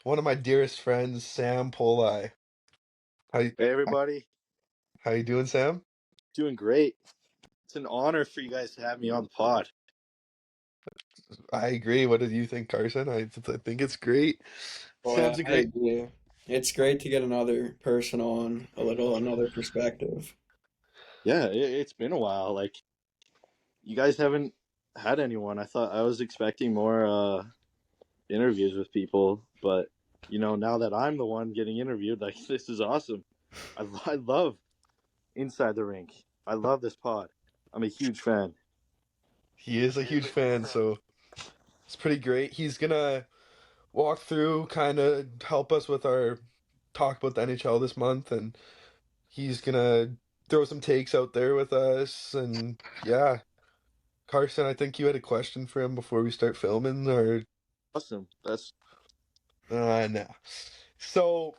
One of my dearest friends, Sam Polei. How you, Hey everybody, how you doing, Sam? doing great. It's an honor for you guys to have me on the pod. I agree. What did you think, Carson? I think it's great. Oh yeah, Sam's a I great. agree. It's great to get another person on, another perspective. Yeah, it's been a while. Like you guys haven't had anyone. I was expecting more interviews with people, but now that I'm the one getting interviewed, like this is awesome. I love Inside the Rink. I love this pod. I'm a huge fan. He is a huge fan, so it's pretty great. He's gonna walk through, kind of help us with our talk about the NHL this month, and he's gonna throw some takes out there with us. And yeah, Carson, I think you had a question for him before we start filming, or Awesome. That's no. So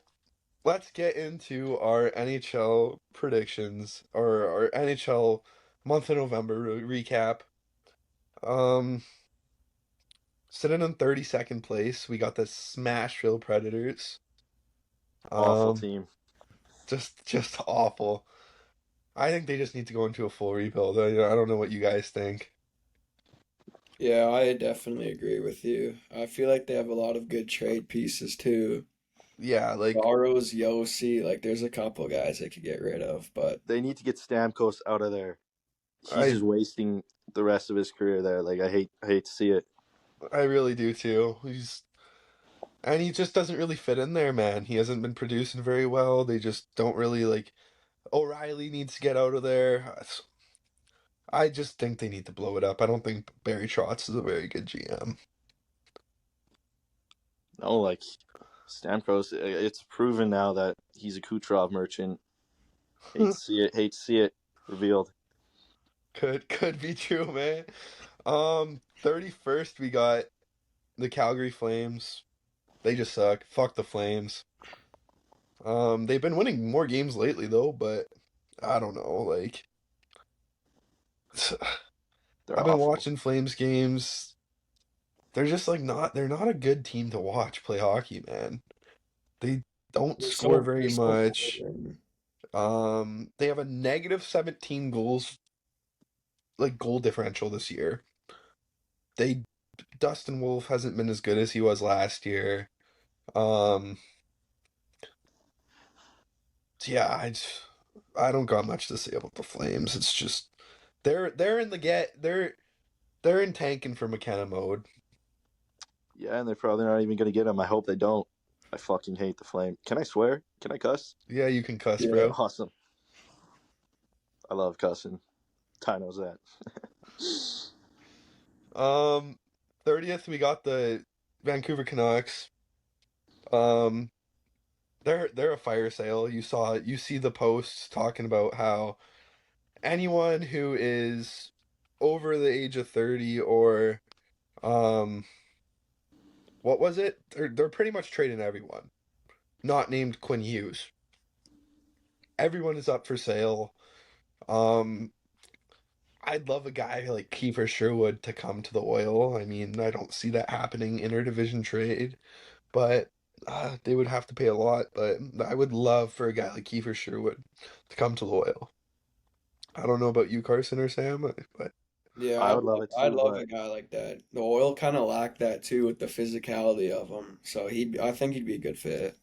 let's get into our NHL predictions or our NHL month of November recap. Um, Sitting in 32nd place, we got the Smashville Predators. awful Um, team. just awful. I think they just need to go into a full rebuild. I don't know what you guys think. Yeah, I definitely agree with you. I feel like they have a lot of good trade pieces too. Yeah, like Saros, Yossi, like there's a couple guys they could get rid of, but They need to get Stamkos out of there. He's I just wasting the rest of his career there. Like I hate to see it. I really do too. He just doesn't really fit in there, man. He hasn't been producing very well. They just don't really like. O'Reilly needs to get out of there. I just think they need to blow it up. I don't think Barry Trotz is a very good GM. No, like Stamkos, it's proven now that he's a Kucherov merchant. Hate to see it. Hate to see it revealed. Could be true, man. 31st we got the Calgary Flames. They just suck. Fuck the Flames. They've been winning more games lately though, but I don't know, like They're I've been awful. watching Flames games. They're just like not they're not a good team to watch play hockey, man. They don't score they're very so much. boring. They have a negative 17 goals like goal differential this year. They Dustin Wolf hasn't been as good as he was last year. Um, yeah, I don't got much to say about the Flames. It's just they're in the get they're in tanking for McKenna mode. Yeah, and they're probably not even gonna get him. I hope they don't. I fucking hate the Flame. Can I swear? Can I cuss? Yeah, you can cuss, Yeah. bro. Awesome. I love cussing. Ty knows that. 30th we got the Vancouver Canucks. Um, they're a fire sale. You see the posts talking about how anyone who is over the age of 30 or um what was it? They're pretty much trading everyone. Not named Quinn Hughes. Everyone is up for sale. Um I'd love a guy like Kiefer Sherwood to come to the Oil. I mean, I don't see that happening interdivision trade, but they would have to pay a lot. But I would love for a guy like Kiefer Sherwood to come to the Oil. I don't know about you, Carson or Sam, but Yeah, I would love it I'd too, love but a guy like that. The Oil kind of lacked that too with the physicality of him, so I think he'd be a good fit.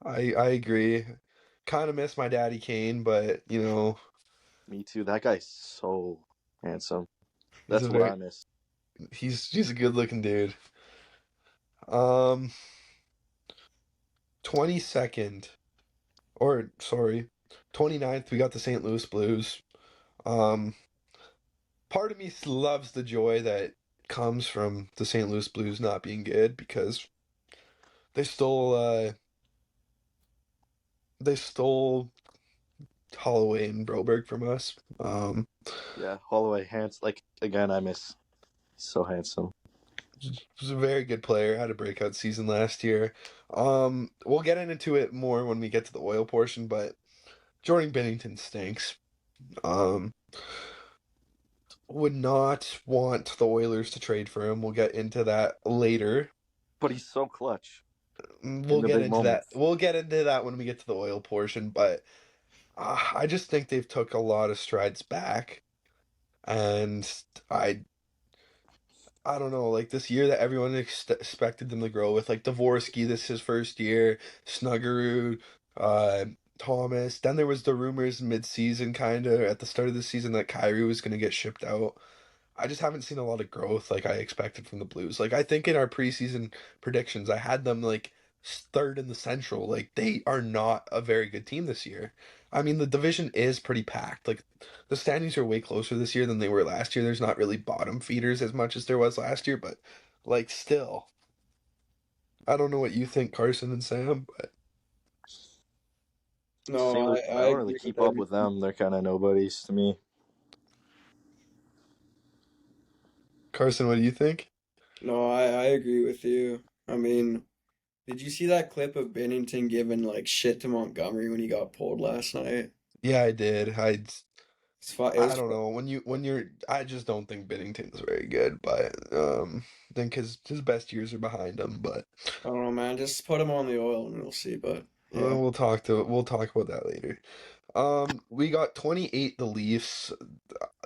I agree. Kind of miss my daddy Kane, but me too. That guy's so handsome. he's a That's what very I miss. he's a good looking dude. Um, 22nd, or sorry, 29th, we got the St. Louis Blues. Um, Part of me loves the joy that comes from the St. Louis Blues not being good because they stole uh they stole Holloway and Broberg from us. Yeah, Holloway, hands like again. I miss. He's so handsome. Was a very good player, had a breakout season last year. We'll get into it more when we get to the Oil portion, but Jordan Binnington stinks. Um, would not want the Oilers to trade for him. We'll get into that later. but he's so clutch in We'll the get big into that. moments. We'll get into that when we get to the oil portion, but I just think they've took a lot of strides back, and I I don't know, like this year that everyone expected them to grow with, like Dvorsky, this his first year, Snuggerud, uh, Thomas. Then there was the rumors mid-season, kind of at the start of the season, that Kyrie was going to get shipped out. I just haven't seen a lot of growth like I expected from the Blues. Like I think in our preseason predictions, I had them like third in the Central. Like they are not a very good team this year. I mean, the division is pretty packed. Like the standings are way closer this year than they were last year. There's not really bottom feeders as much as there was last year, but like still, I don't know what you think, Carson and Sam, but No, St. Louis, I I don't really agree with keep up with everything. them. They're kind of nobodies to me. Carson, what do you think? No, I agree with you. I mean, did you see that clip of Bennington giving like shit to Montgomery when he got pulled last night? Yeah, I did. It I was, don't know. When you're I just don't think Binnington's very good, but I think his best years are behind him, but I don't know, man. Just put him on the oil and we'll see. But yeah, we'll talk about that later. We got 28 the Leafs.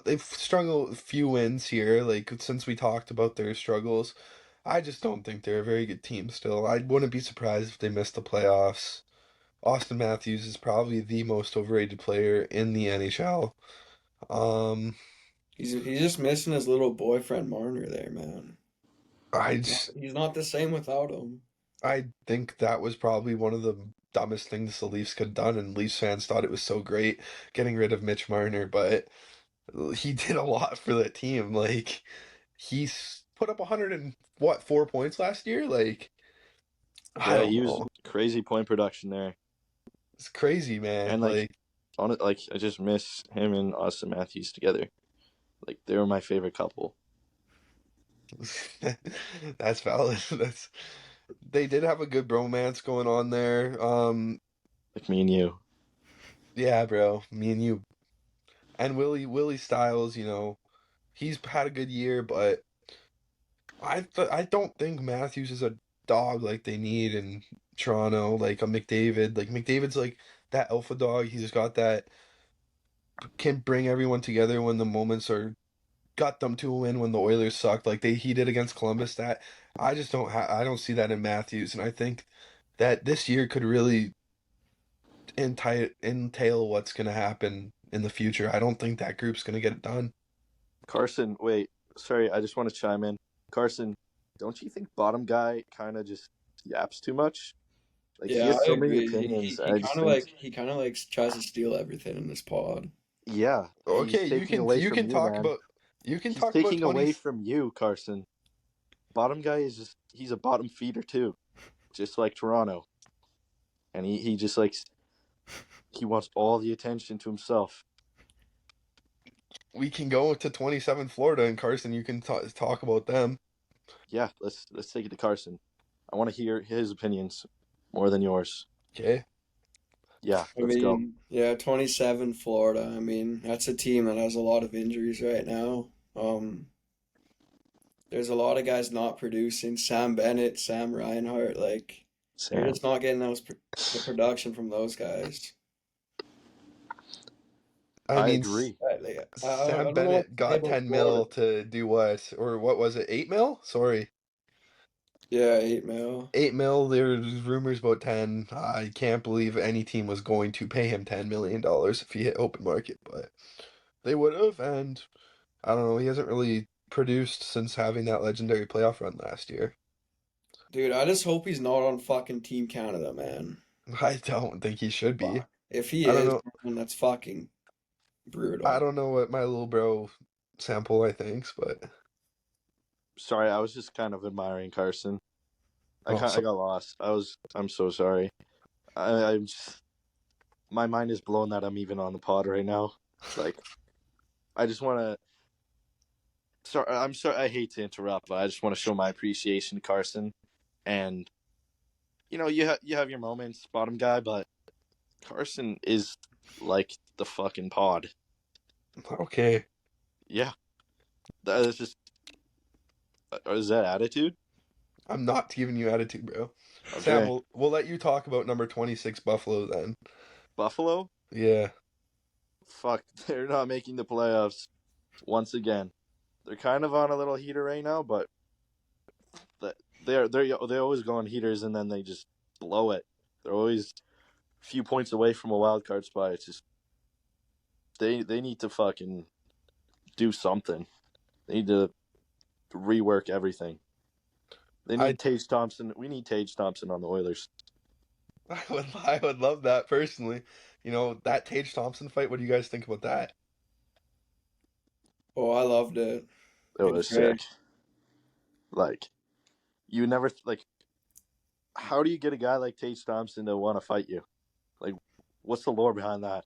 They've struggled a few wins here, like since we talked about their struggles. I just don't think they're a very good team still. I wouldn't be surprised if they missed the playoffs. Austin Matthews is probably the most overrated player in the NHL. Um, he's just missing his little boyfriend Marner there, man. I just, He's not the same without him. I think that was probably one of the dumbest things the Leafs could have done, and Leafs fans thought it was so great getting rid of Mitch Marner, but he did a lot for that team. Like he's put up 100 and what 4 points last year. Like I Yeah, don't he was know, crazy point production there, it's crazy, man. and like Like on it, like I just miss him and Austin Matthews together. Like they were my favorite couple. that's valid. That's they did have a good bromance going on there. Like me and you. Yeah, bro, me and you and Willie Styles. He's had a good year, but I don't think Matthews is a dog like they need in Toronto, like a McDavid. Like McDavid's like that alpha dog. He's got that can bring everyone together when the moments are got them to a win when the Oilers sucked, like he did against Columbus. That I don't see that in Matthews, and I think that this year could really entail what's going to happen in the future. I don't think that group's going to get it done. Carson, wait, sorry, I just want to chime in. Carson, don't you think bottom guy kind of just yaps too much? Like he Yeah, has I so many agree. opinions. I just think, He kind of like tries to steal everything in this pod. yeah, he's Okay, taking away you from can you, talk man. about you can He's talk about taking 20. away from you, Carson. Bottom guy is he's a bottom feeder too, just like Toronto. And he just likes he wants all the attention to himself. We can go to 27 Florida, and Carson, you can talk about them. Yeah, let's take it to Carson. I want to hear his opinions more than yours. Okay. Yeah, I let's go. mean, yeah, 27 Florida. I mean, that's a team that has a lot of injuries right now. There's a lot of guys not producing. Sam Bennett, Sam Reinhart, like they're Sam. just not getting the production from those guys. I I mean, agree. I Sam don't know what Bennett to say got about 10 Florida. mil to do what? Or what was it? 8 mil? Sorry. Yeah, 8 mil. 8 mil. There's rumors about 10. I can't believe any team was going to pay him $10 million if he hit open market, but they would have. And I don't know. He hasn't really produced since having that legendary playoff run last year. Dude, I just hope he's not on fucking Team Canada, man. I don't think he should be. Fuck. If he I don't is, know. man, that's fucking I brutal. don't know what my little bro sample I thinks, but Sorry, I was just kind of admiring Carson. oh, I so got lost. I'm so sorry. I'm just my mind is blown that I'm even on the pod right now. Like I just want to. Sorry, I'm sorry. I hate to interrupt, but I just want to show my appreciation to Carson. And you have your moments, bottom guy, but Carson is like the fucking pod. okay. Yeah, that is just is that attitude? I'm not giving you attitude, bro. Sam, Okay, we'll let you talk about number 26 Buffalo then. Buffalo. Yeah. Fuck, they're not making the playoffs once again. They're kind of on a little heater right now, but they always go on heaters and then they just blow it. They're always a few points away from a wild card spot. It's just they need to fucking do something. They need to rework everything. They I need Tage Thompson. We need Tage Thompson on the Oilers. I would love that personally. You know, that Tage Thompson fight, what do you guys think about that? Oh, I loved it. It Good was trade. sick. Like you never like. How do you get a guy like Tage Thompson to want to fight you? Like, what's the lore behind that?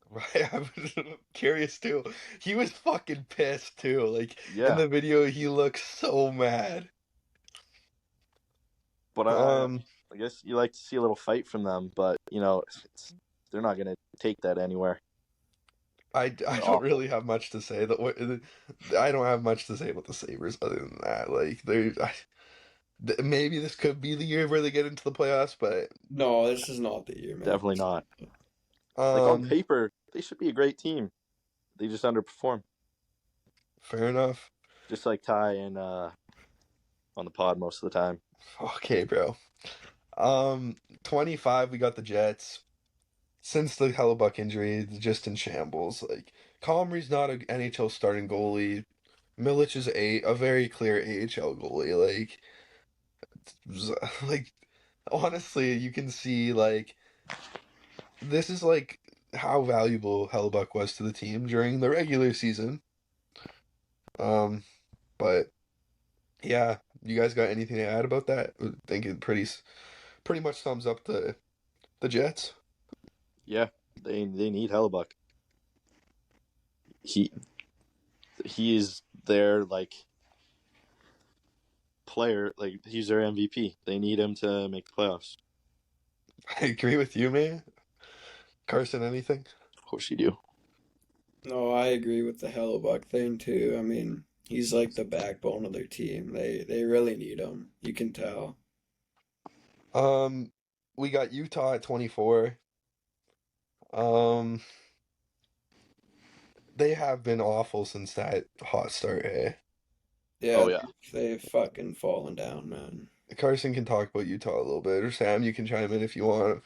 Right, I was curious too. He was fucking pissed too. Like in Yeah, the video, he looks so mad. but Um, I guess you like to see a little fight from them, but they're not gonna take that anywhere. I They're don't awful. really have much to say. I don't have much to say about the Sabres other than that. Like maybe this could be the year where they get into the playoffs, but No, this is not the year, man. Definitely not. Like on um, paper, they should be a great team. They just underperform, fair enough. just like Ty and on the pod most of the time. Okay, bro. 25, we got the Jets. Since the Hellebuck injury, it's just in shambles. Like Comrie's not an NHL starting goalie. Milic is a very clear AHL goalie. Like honestly, you can see like this is like how valuable Hellebuck was to the team during the regular season. Um, but yeah, you guys got anything to add about that? I think it pretty much sums up the Jets. Yeah, they need Hellebuck. He he is their like player, like he's their MVP. They need him to make the playoffs. I agree with you, man. Carson, anything? Of course you do. No, I agree with the Hellebuck thing too. I mean, he's like the backbone of their team. They really need him. You can tell. Um, we got Utah at 24. Um, they have been awful since that hot start, hey. Yeah, Oh yeah, they've fucking fallen down, man. Carson can talk about Utah a little bit, or Sam, you can chime in if you want.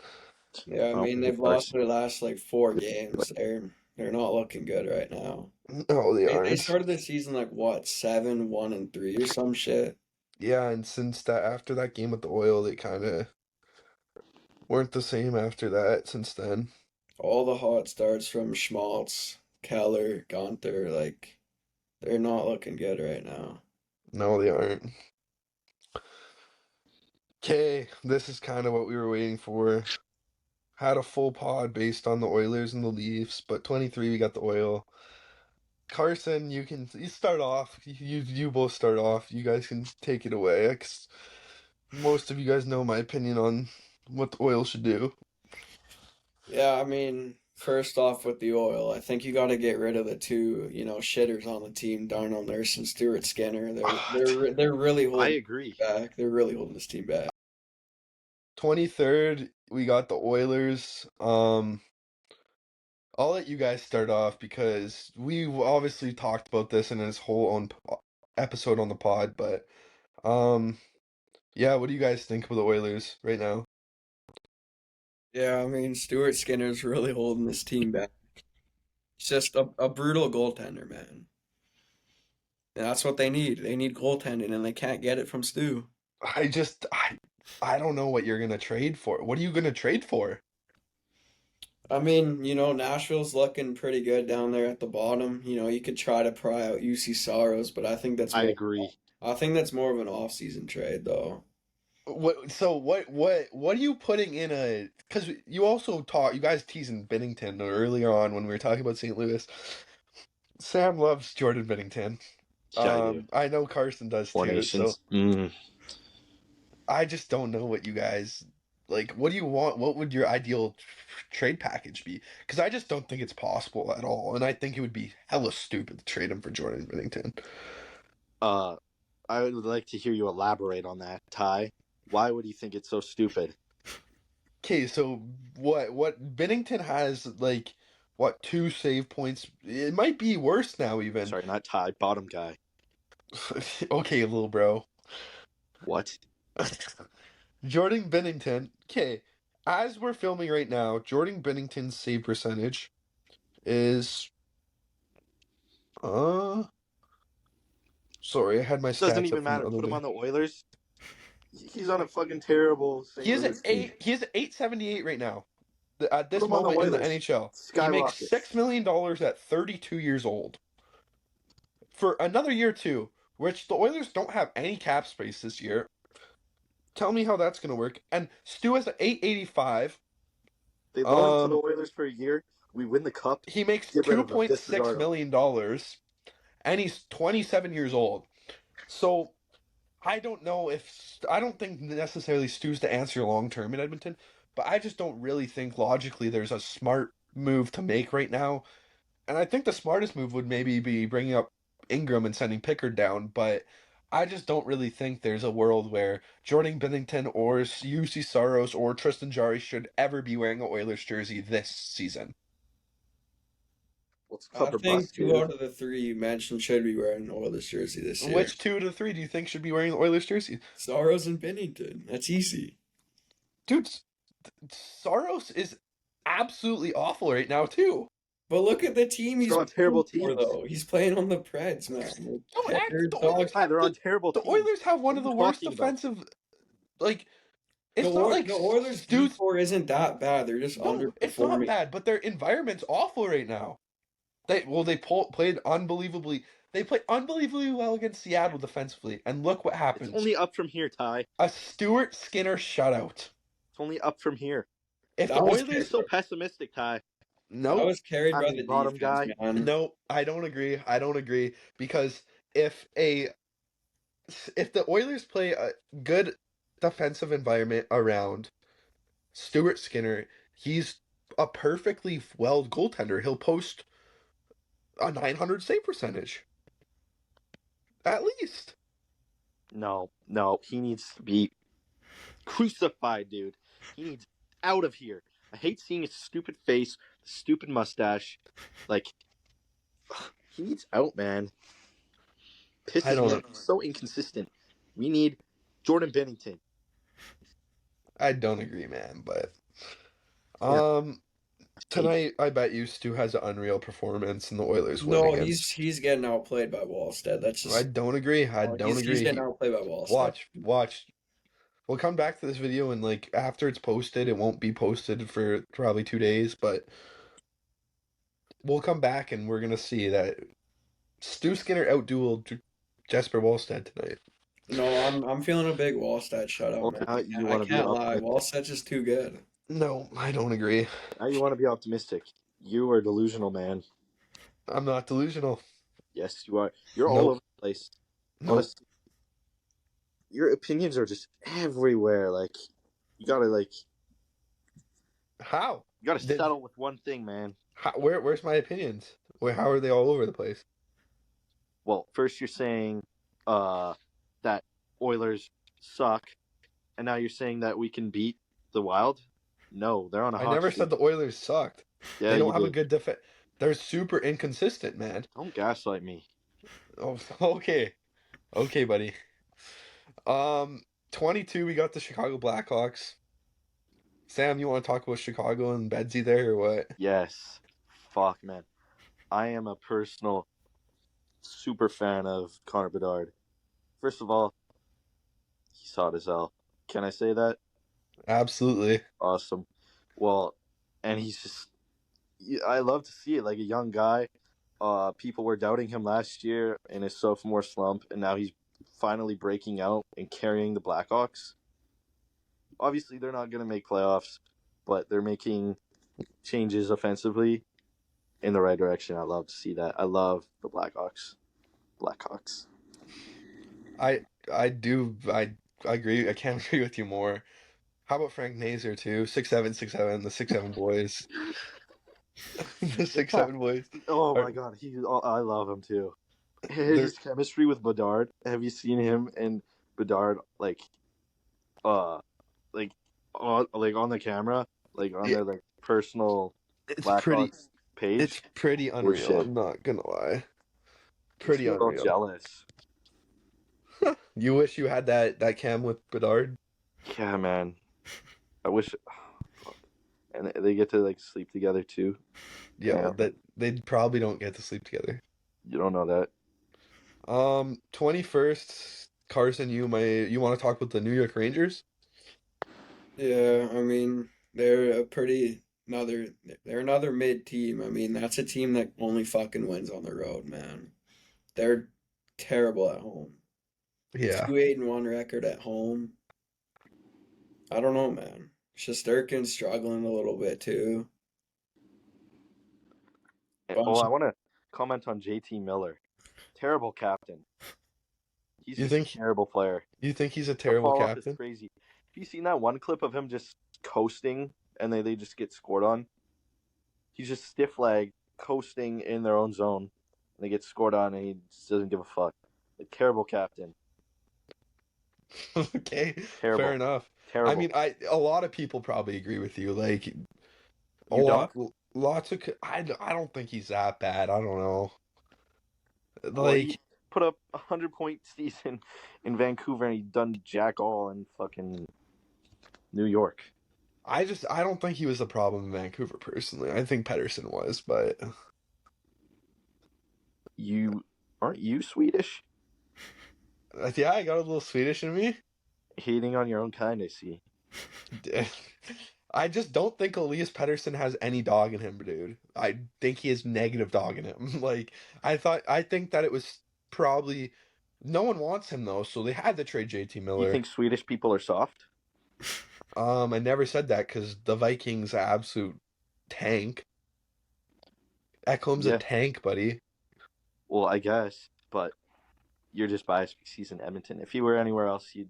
Yeah, I I'll mean they've pick lost Carson. their last like 4 games. They're not looking good right now. No, they They aren't. started the season like what, 7-1-3 or some shit. Yeah, and since that after that game with the Oil, they kind of weren't the same after that since then. All the hot starts from Schmaltz, Keller, Gunter, like they're not looking good right now. No, they aren't. Okay, this is kind of what we were waiting for. Had a full pod based on the Oilers and the Leafs, but 23 we got the Oil. Carson, you start off. You both start off. You guys can take it away. 'Cause most of you guys know my opinion on what the Oil should do. Yeah, I mean, first off with the oil, I think you got to get rid of the two, shitters on the team, Darnell Nurse and Stuart Skinner. They're really I holding agree. back. They're really holding this team back. 23rd, we got the Oilers. I'll let you guys start off because we obviously talked about this in his whole own episode on the pod, but um, yeah, what do you guys think of the Oilers right now? Yeah, I mean, Stuart Skinner's really holding this team back. He's just a brutal goaltender, man. And that's what they need. They need goaltending, and they can't get it from Stu. I just I don't know what you're gonna trade for. What are you gonna trade for? I mean, Nashville's looking pretty good down there at the bottom. You could try to pry out UC Soros, but I agree. I think that's more of an off-season trade, though. What are you putting in a? Because you also you guys teasing Bennington earlier on when we were talking about St. Louis. Sam loves Jordan Bennington. Yeah, I do. I know Carson does Four too. So Nations. Mm. I just don't know what you guys like. What do you want? What would your ideal trade package be? Because I just don't think it's possible at all, and I think it would be hella stupid to trade him for Jordan Bennington. Uh, I would like to hear you elaborate on that, Ty. Why would you think it's so stupid? Okay, so what Bennington has like what 2 save points? It might be worse now even. Sorry, not Ty, bottom guy. Okay, little bro. What? Jordan Bennington. Okay, as we're filming right now, Jordan Bennington's save percentage is uh sorry, I had my Doesn't stats up even from the matter. other Put him day. on the Oilers. He's on a fucking terrible He St. is at Louis team. eight. He is at 878 right now. At Put this him on the moment in the Oilers. NHL, he makes Skyrockets. $6 million at 32 years old for another year too, which the Oilers don't have any cap space this year. Tell me how that's gonna work. And Stu has an 885. They loan him to the Um, Oilers for a year. We win the cup. he makes Get rid two of him. point six Disregard him. million dollars, and he's 27 years old. So I don't think necessarily Stu's to answer long term in Edmonton, but I just don't really think logically there's a smart move to make right now. And I think the smartest move would maybe be bringing up Ingram and sending Pickard down, but I just don't really think there's a world where Jordan Bennington or UC Saros or Tristan Jarry should ever be wearing an Oilers jersey this season. Well, it's I cup or think bust, two dude. out of the three you mentioned should be wearing an Oilers jersey this year. Which 2 to 3 do you think should be wearing the Oilers jersey? Saros and Bennington. That's easy. Dude, Saros is absolutely awful right now too. But look at the team he's They're on terrible playing for, teams. though. He's playing on the Preds, man. No, They're the dog. Oilers Hi, have they're on terrible the teams. Oilers have one What are of you the worst talking about? defensive. Like, The, it's not like the Oilers' Stu's. D4 isn't that bad. They're just No, it's not underperforming. bad, but their environment's awful right now. Played unbelievably. They played unbelievably well against Seattle defensively, and look what It's happens: only up from here, Ty. a Stuart Skinner shutout. It's only up from here. If the That was You're Oilers, so pessimistic, Ty. that nope, was carried I by mean, the bottom defense, guy. man. nope, I don't agree. I don't agree because if a if the Oilers play a good defensive environment around Stuart Skinner, he's a perfectly well goaltender. He'll post a 900 save percentage at least. No, he needs to be crucified, dude. He needs out of here. I hate seeing his stupid face, stupid mustache. Like, he needs out, man. I Pisses don't me know. off. He's so inconsistent. We need Jordan Bennington. I don't agree, man. But Yeah. tonight I bet you Stu has an unreal performance and the Oilers win No, again. he's getting outplayed by Wallstead. That's I just don't agree. I no, don't he's agree. getting outplayed by Wallstead. Watch. We'll come back to this video and like after it's posted, it won't be posted for probably 2 days, but we'll come back and we're gonna see that Stu Skinner outdueled Jesper Wallstead tonight. No, I'm feeling a big Wallstead shutout, Well, man. now you I want to be can't lie. optimistic. Wallsted's just too good. No, I don't agree. Now you want to be optimistic. You are delusional, man. I'm not delusional. Yes, you are. You're all Nope. over the place. Nope. Honestly, your opinions are just everywhere. Like, you gotta How? Did- settle with one thing, man. where's my opinions? How are they all over the place? Well, first you're saying that Oilers suck, and now you're saying that we can beat the Wild. No, they're on a I hot never streak. said the Oilers sucked. Yeah, They don't you have a did. good defense. They're super inconsistent, man. Don't gaslight me. Oh, okay. Okay, buddy. 22, we got the Chicago Blackhawks. Sam, you want to talk about Chicago and Bedsy there or what? Yes. Fuck, man. I am a personal super fan of Connor Bedard. First of all, he's hot as hell. Can I say that? Absolutely. Awesome. Well, and he's just, I love to see it. Like a young guy. People were doubting him last year in his sophomore slump, and now he's finally breaking out and carrying the Blackhawks. Obviously, they're not going to make playoffs, but they're making changes offensively in the right direction. I love to see that. I love the Blackhawks. Blackhawks. I agree. I can't agree with you more. How about Frank Nazer too? 6'7", 6'7", the 6'7" boys. The 6'7" boys. Oh Are- my god, I love him too. They're his chemistry with Bedard. Have you seen him and Bedard uh like on the camera, like on yeah, their like personal it's pretty Blackhawks page? it's pretty Oh unreal. shit, I'm not gonna lie. makes Pretty me a little unreal. jealous. You wish you had that cam with Bedard? Yeah, man. I wish, and they get to like sleep together too. Yeah, Damn, that they probably don't get to sleep together. you don't know that. 21st, Carson, you want to talk about the New York Rangers? Yeah, I mean, another they're another mid team. I mean, that's a team that only fucking wins on the road, man. They're terrible at home. Yeah. 2-8-1 record at home. I don't know, man. Shesterkin's struggling a little bit too. Oh, Bunch I want to comment on JT Miller. Terrible captain. He's You just a think terrible player. you think he's a The terrible fall off is captain? crazy. Have you seen that one clip of him just coasting and they just get scored on? He's just stiff leg coasting in their own zone and they get scored on and he just doesn't give a fuck. A terrible captain. Okay, fair Terrible. enough. I Terrible. mean, a lot of people probably agree with you. Like a You don't? lot, lots of. I don't think he's that bad. I don't know. Well, he Like put up 100-point season in Vancouver and he done jack all in fucking New York. I don't think he was the problem in Vancouver personally. I think Pedersen was, but You aren't you Swedish? yeah, I got a little Swedish in me. Hating on your own kind, I see. I just don't think Elias Pettersson has any dog in him, dude. I think he has negative dog in him. Like I think that it was probably no one wants him though, so they had to trade JT You Miller. think Swedish people are soft? I never said that because the Vikings are absolute tank. Ekholm's a Yeah. tank, buddy. Well, I guess, but you're just biased because he's in Edmonton. If he were anywhere else, you'd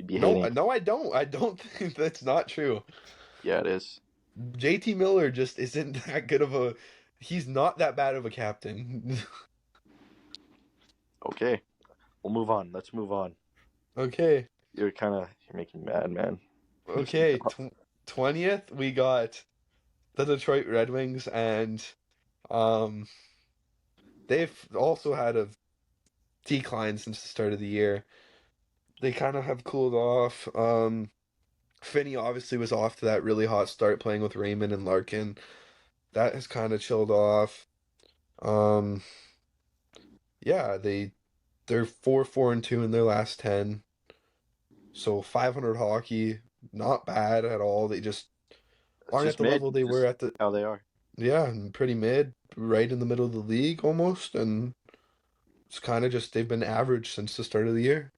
be No, hating. no, I don't. I don't think that's not true. Yeah, it is. JT Miller just isn't that good of a. He's not that bad of a captain. Okay, we'll move on. Let's move on. Okay. You're making me mad, man. Okay, 20th we got the Detroit Red Wings and um they've also had a decline since the start of the year. They kind of have cooled off. Finney obviously was off to that really hot start playing with Raymond and Larkin. That has kind of chilled off. Um yeah, they're 4-4-2 in their last 10. So 500 hockey, not bad at all. They just It's aren't at just the mid. level they were Just at the. how they are. Yeah, and pretty mid, right in the middle of the league almost, and it's kind of just they've been average since the start of the year.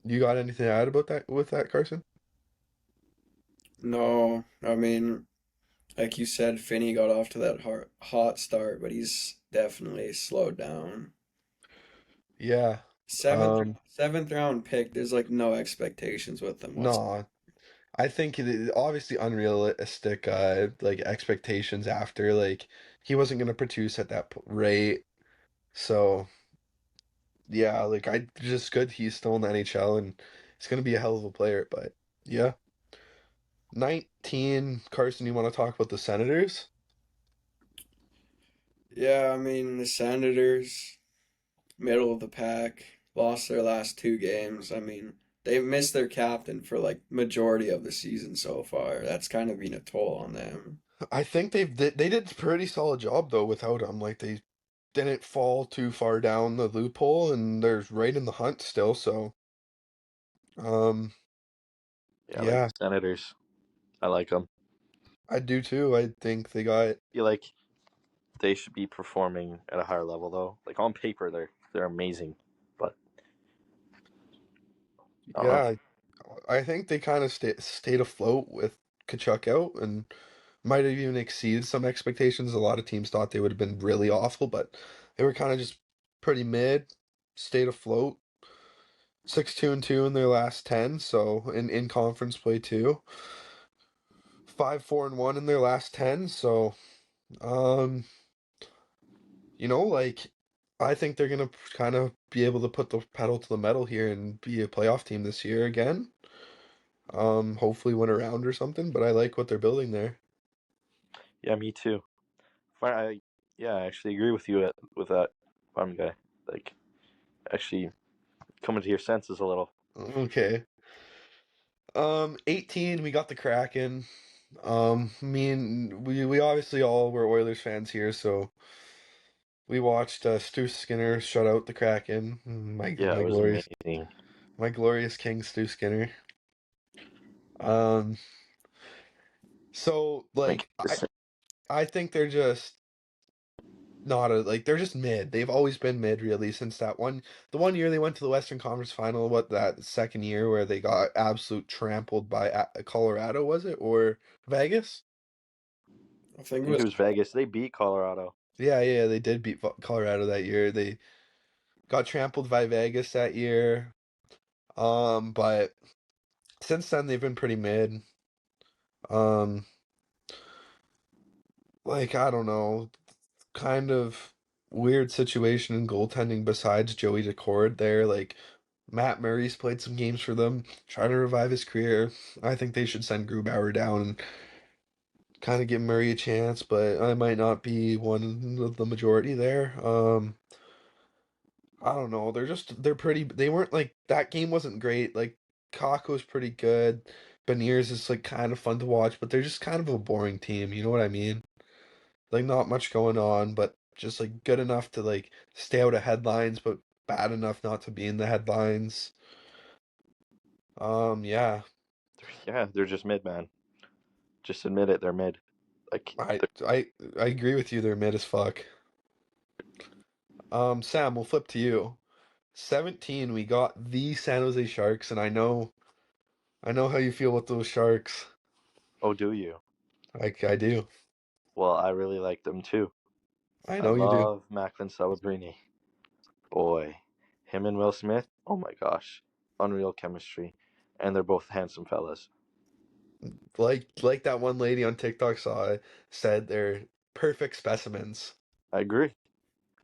You got anything to add about that with that, Carson? No, I mean, like you said, Finney got off to that hot start, but he's definitely slowed down. Yeah. Seventh round pick. There's like no expectations with him whatsoever. No, I think it is obviously unrealistic like expectations after like he wasn't gonna produce at that rate. So yeah, like I just good he's still in the NHL and he's gonna be a hell of a player. But yeah, 19, Carson. You want to talk about the Senators? Yeah, I mean the Senators, middle of the pack, lost their last two games. I mean they've missed their captain for like majority of the season so far. That's kind of been a toll on them. I think they did a pretty solid job though without him. Like they didn't fall too far down the loophole and they're right in the hunt still. So um Yeah, I like yeah, the Senators. I like them. I do too. I think they got I feel like they should be performing at a higher level though. Like on paper, they're amazing, but I don't know. yeah. I think they kind of stayed afloat with Kachuk out and might have even exceeded some expectations. A lot of teams thought they would have been really awful, but they were kind of just pretty mid, stayed afloat. 6-2-2 in their last 10, so in conference play too. 5-4-1 in their last 10, so um Like I think they're gonna kind of be able to put the pedal to the metal here and be a playoff team this year again. Hopefully win a round or something. But I like what they're building there. Yeah, me too. I yeah, I actually agree with you with that farm guy. Like, actually coming to your senses a little. Okay. 18, we got the Kraken. We obviously all were Oilers fans here, so we watched Stu Skinner shut out the Kraken. Yeah, it was amazing. My glorious King Stu Skinner. Um, so like Magnificent. I think they're just not a like they're just mid. They've always been mid really since the one year they went to the Western Conference Final. What that second year where they got absolute trampled by Colorado, was it, or Vegas? I I think it think it was. was Vegas. They beat Colorado. Yeah, they did beat Colorado that year. They got trampled by Vegas that year. But since then they've been pretty mid. Um, like I don't know, kind of weird situation in goaltending besides Joey Daccord there. Like Matt Murray's played some games for them, trying to revive his career. I think they should send Grubauer down and kind of give Murray a chance, but I might not be one of the majority there. I don't know. They're pretty. They weren't like that game wasn't great. Like Kako was pretty good. Beniers is like kind of fun to watch, but they're just kind of a boring team. You know what I mean? Like not much going on, but just like good enough to like stay out of headlines, but bad enough not to be in the headlines. Yeah, Yeah, they're just mid, man. Just admit it, they're mid. Like, I I I agree with you. They're mid as fuck. Sam, we'll flip to you. 17, we got the San Jose Sharks, and I know how you feel with those Sharks. oh, do you? I do. Well, I really like them too. I I know you do. love Macklin Celebrini. Boy, him and Will Smith. Oh my gosh, unreal chemistry, and they're both handsome fellas. Like that one lady on TikTok said they're perfect specimens. I agree.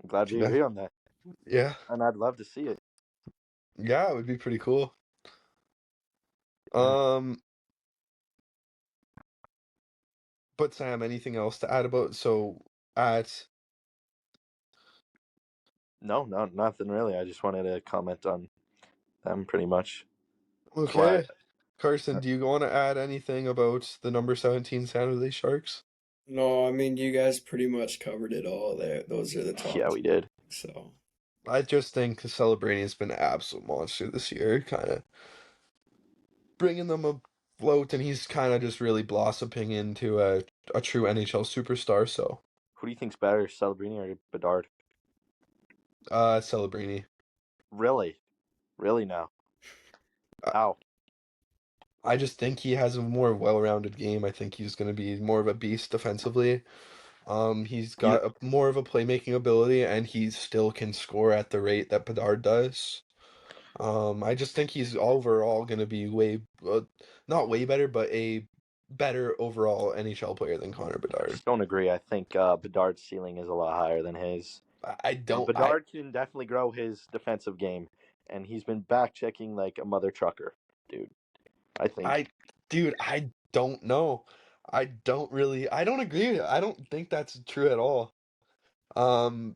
I'm glad we Yeah, agree on that, yeah, and I'd love to see it. yeah, it would be pretty cool. Yeah. Um, but Sam, anything else to add about at No, nothing really. I just wanted to comment on them pretty much. That's why. okay. Carson, do you want to add anything about the number 17 San Jose Sharks? No, I mean you guys pretty much covered it all there. Those are the top Yeah, we did. so. I just think Celebrini has been an absolute monster this year, kind of bringing them afloat, and he's kind of just really blossoming into a true NHL superstar. So, Who do you think's better, Celebrini or Bedard? Celebrini. Really, really now. I, How? I just think he has a more well-rounded game. I think he's going to be more of a beast defensively. He's You got more of a playmaking ability, and he still can score at the rate that Bedard does. I just think he's overall going to be not way better, but a better overall NHL player than Connor Bedard. don't agree. I think Bedard's ceiling is a lot higher than his. I don't, Bedard can definitely grow his defensive game, and he's been back checking like a mother trucker, dude. I think, I, dude, I don't know. I don't agree with it. I don't think that's true at all. Um,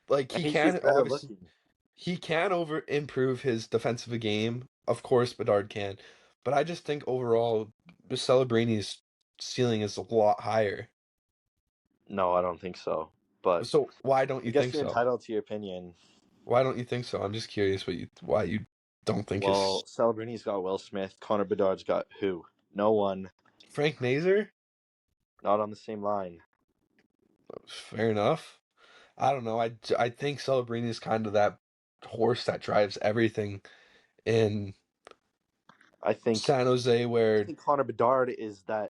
like and he he's can just better obviously looking. he can over improve his defensive game. Of course, Bedard can, but I just think overall, Celebrini's ceiling is a lot higher. No, I don't think so. But So why don't I you guess think you're so? entitled to your opinion. Why don't you think so? I'm just curious why you don't think his Well, Celebrini's got Will Smith. Connor Bedard's got who? No one. Frank Nazar? Not on the same line. Fair enough. I don't know. I think Celebrini is kind of that horse that drives everything in I think San Jose I where think Connor Bedard is that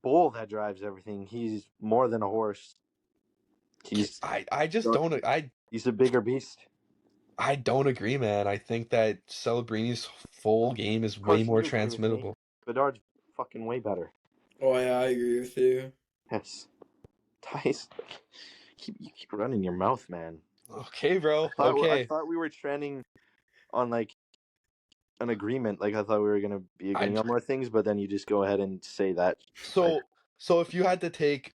bull that drives everything. He's more than a horse. He's I just don't he's a bigger beast. I don't agree, man. I think that Celebrini's full game is Of way course more you agree with me. transmittable. Bedard's fucking way better. Oh yeah, I agree with you. Yes. Tyson. You keep running your mouth, man. Okay, bro. I Okay. thought we were trending on like an agreement. Like I thought we were gonna be I agreeing on more things, but then you just go ahead and say that. Like so if you had to take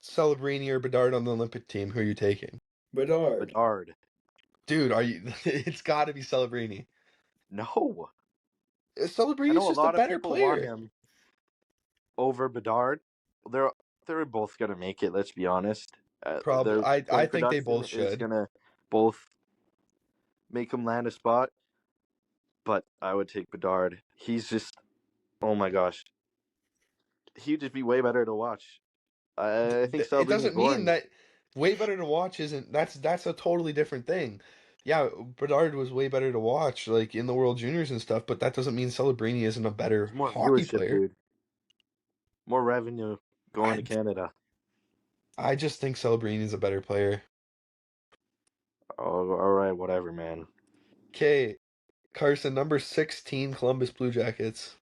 Celebrini or Bedard on the Olympic team, who are you taking? Bedard. Bedard. Dude, are you it's got to be Celebrini. No, I Celebrini's know a just a lot of better people want player. him over Bedard. They're both gonna make it. Let's be honest. Probably Their I point think they production both is should. gonna both make him land a spot. But I would take Bedard. He's just, oh my gosh, he'd just be way better to watch. I think It Celebrini is doesn't mean boring. that way better to watch isn't that's a totally different thing. Yeah, Bedard was way better to watch, like in the World Juniors and stuff, but that doesn't mean Celebrini isn't a It's better more hockey viewership, player. dude. More revenue going to I Canada. I just think Celebrini is a better player. Oh, all right, whatever, man. Okay, Carson, number 16, Columbus Blue Jackets.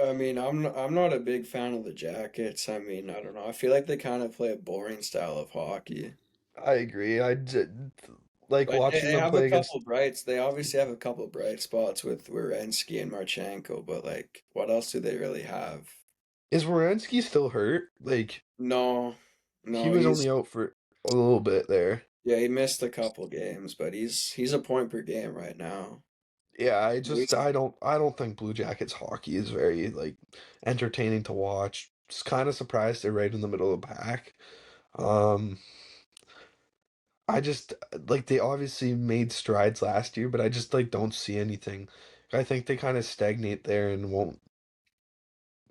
I mean, I'm not a big fan of the Jackets. I mean, I don't know. I feel like they kind of play a boring style of hockey. I agree. Like Like watching they them have a play against. couple brights. They obviously have a couple bright spots with Werenski and Marchenko, but like, what else do they really have? Is Werenski still hurt? Like No, he no, was he's only out for a little bit there. yeah, he missed a couple games, but he's a point per game right now. Yeah, He's, I don't think Blue Jackets hockey is very like entertaining to watch. Just kind of surprised they're right in the middle of the pack. Um, I just like they obviously made strides last year, but I just like don't see anything. I think they kind of stagnate there and won't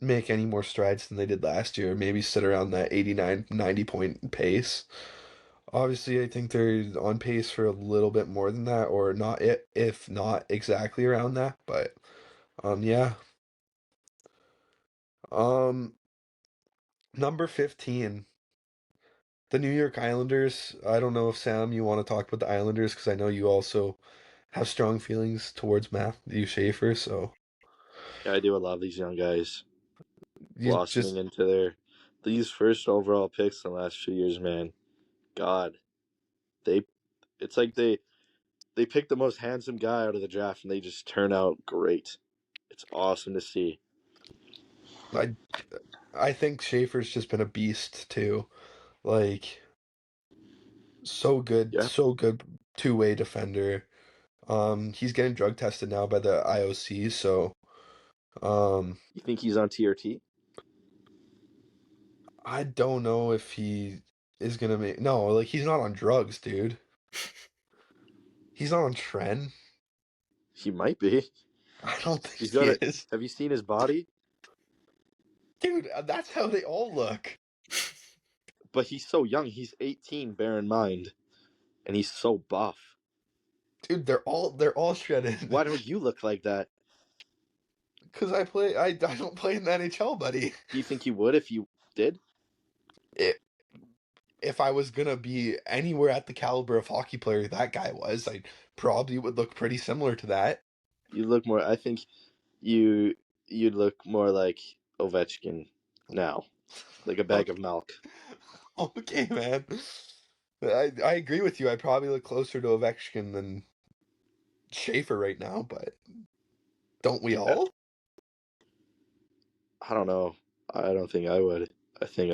make any more strides than they did last year. Maybe sit around that 89, 90 point pace. Obviously, I think they're on pace for a little bit more than that, or not it if not exactly around that. But yeah. Um, number 15, the New York Islanders. I don't know if Sam, you want to talk about the Islanders because I know you also have strong feelings towards Matthew Schaefer. So Yeah, I do. I love these young guys you blossoming just into these first overall picks in the last few years, man. God, they, it's like they pick the most handsome guy out of the draft and they just turn out great. It's awesome to see. I I think Schaefer's just been a beast too. Like Yeah. so good two-way defender. He's getting drug tested now by the IOC, so um You think he's on TRT? I don't know if he is gonna make no, like he's not on drugs, dude. He's not on tren. He might be. I don't He's think he got a. is. Have you seen his body? Dude, that's how they all look. But he's so young. He's 18, bear in mind, and he's so buff. Dude, they're all shredded. Why don't you look like that? Cause I don't play in the NHL, buddy. Do you think you would if you did? It, if I was gonna be anywhere at the caliber of hockey player that guy was, I probably would look pretty similar to that. You look more. I think you you'd look more like Ovechkin now, like a bag Okay, of milk. okay, man. I agree with you. I probably look closer to Ovechkin than Schaefer right now, but don't we Yeah. all? I don't know. I don't think I would. I think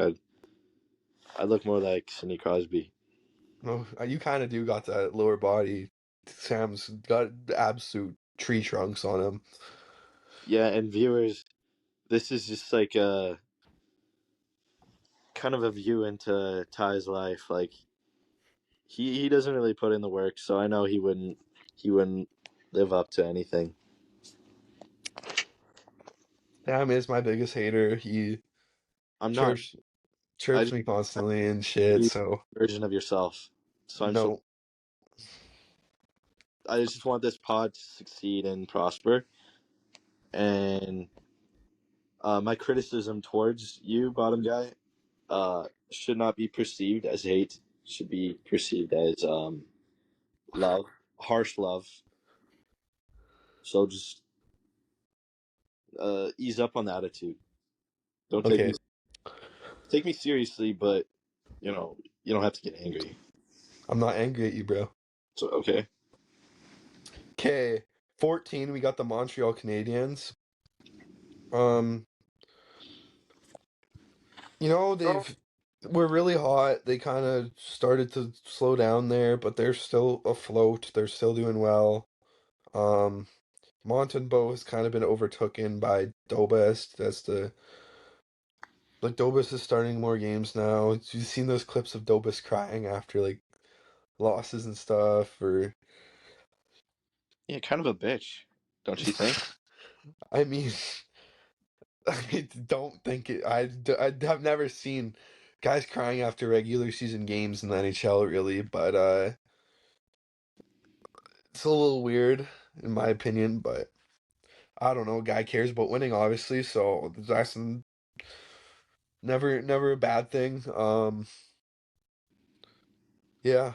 I look more like Sidney Crosby. No, you kind of do got that lower body. Sam's got absolute tree trunks on him. Yeah, and viewers, this is just like a kind of a view into Ty's life. Like he doesn't really put in the work, so I know he wouldn't live up to anything. Sam is my biggest hater. He I'm not. chirps I chirps just me constantly and want shit. you So version of yourself. So no, I just want this pod to succeed and prosper. And my criticism towards you, bottom guy, should not be perceived as hate. Should be perceived as love, harsh love. So just ease up on the attitude. Don't take me. okay. take me seriously, but you don't have to get angry. I'm not angry at you, bro. So okay. Okay, 14. We got the Montreal Canadiens. Um, we're really hot. They kind of started to slow down there, but they're still afloat. They're still doing well. Um, Montembeault has kind of been overtaken by Dobas. Dobas is starting more games now. You've seen those clips of Dobas crying after like losses and stuff, or Yeah, kind of a bitch, don't you think? I mean, I don't think it. I have never seen guys crying after regular season games in the NHL, really, but it's a little weird in my opinion. But I don't know. Guy cares about winning, obviously, so that's never a bad thing. Yeah,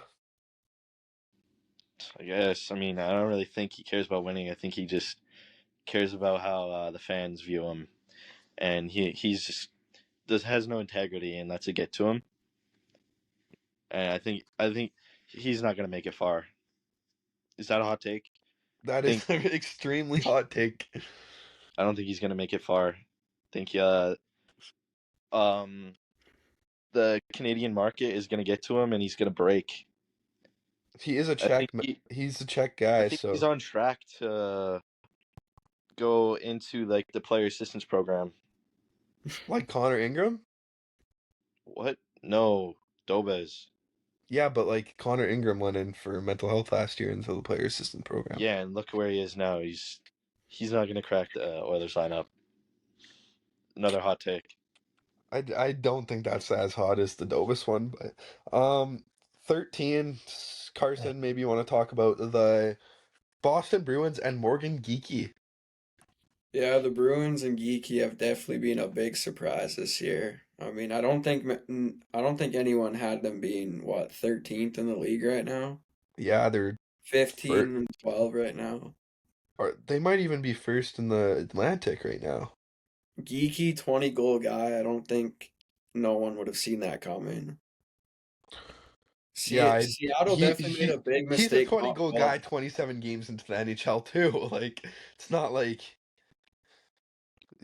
I guess. I mean, I don't really think he cares about winning. I think he just cares about how the fans view him, and he's just has no integrity, and that's a get to him. And I think he's not gonna make it far. Is that a hot take? that Think is an extremely hot take. I don't think he's gonna make it far. Think um the Canadian market is gonna get to him, and he's gonna break. He is a I think Czech. he He's a Czech I guy, think he's so on track to go into like the player assistance program. like Connor Ingram. What? No, Dobez. Yeah, but like Connor Ingram went in for mental health last year into the player assistant program. Yeah, and look where he is now. He's not gonna crack the Oilers lineup. Another hot take. I don't think that's as hot as the Dovas one, but 13, Carson, maybe you want to talk about the Boston Bruins and Morgan Geekie. Yeah, the Bruins and Geeky have definitely been a big surprise this year. I mean, I don't think anyone had them being what 13th in the league right now, Yeah, they're 15 first, and 12 right now. or they might even be first in the Atlantic right now. Geeky 20 goal guy. I don't think no one would have seen that coming. Yeah, Seattle definitely made a big he's a mistake 20 not goal guy qualifying. 27 games into the NHL too. Like it's not like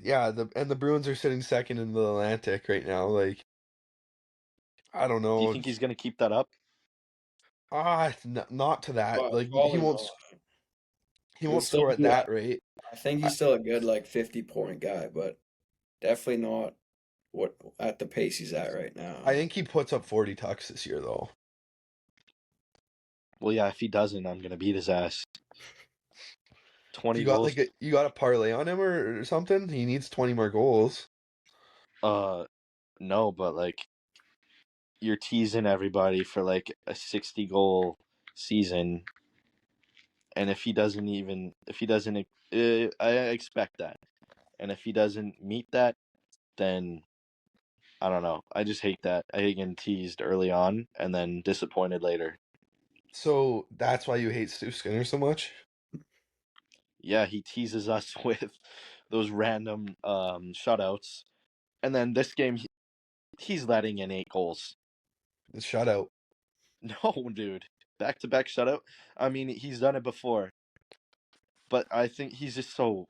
yeah, the Bruins are sitting second in the Atlantic right now. Like I don't Do you know. think he's gonna keep that up? Not to that. Like Probably not. he He'll won't still score at be. that rate. I think I, he's still a good like 50-point guy, but definitely not what at the pace he's at right I now. think he puts up 40 tucks this year though. Well, yeah. If he doesn't, I'm gonna beat his ass. 20 goals. You got a parlay on him or something? He needs 20 more goals. Uh, no, but like you're teasing everybody for like a 60 goal season, and if he doesn't, I expect that. And if he doesn't meet that, then I don't know. I just hate that. I hate getting teased early on and then disappointed later. So that's why you hate Stu Skinner so much? Yeah, he teases us with those random shutouts, and then this game he's letting in 8 goals. The shutout. No, dude, back to back shutout. I mean, he's done it before, but I think he's just so.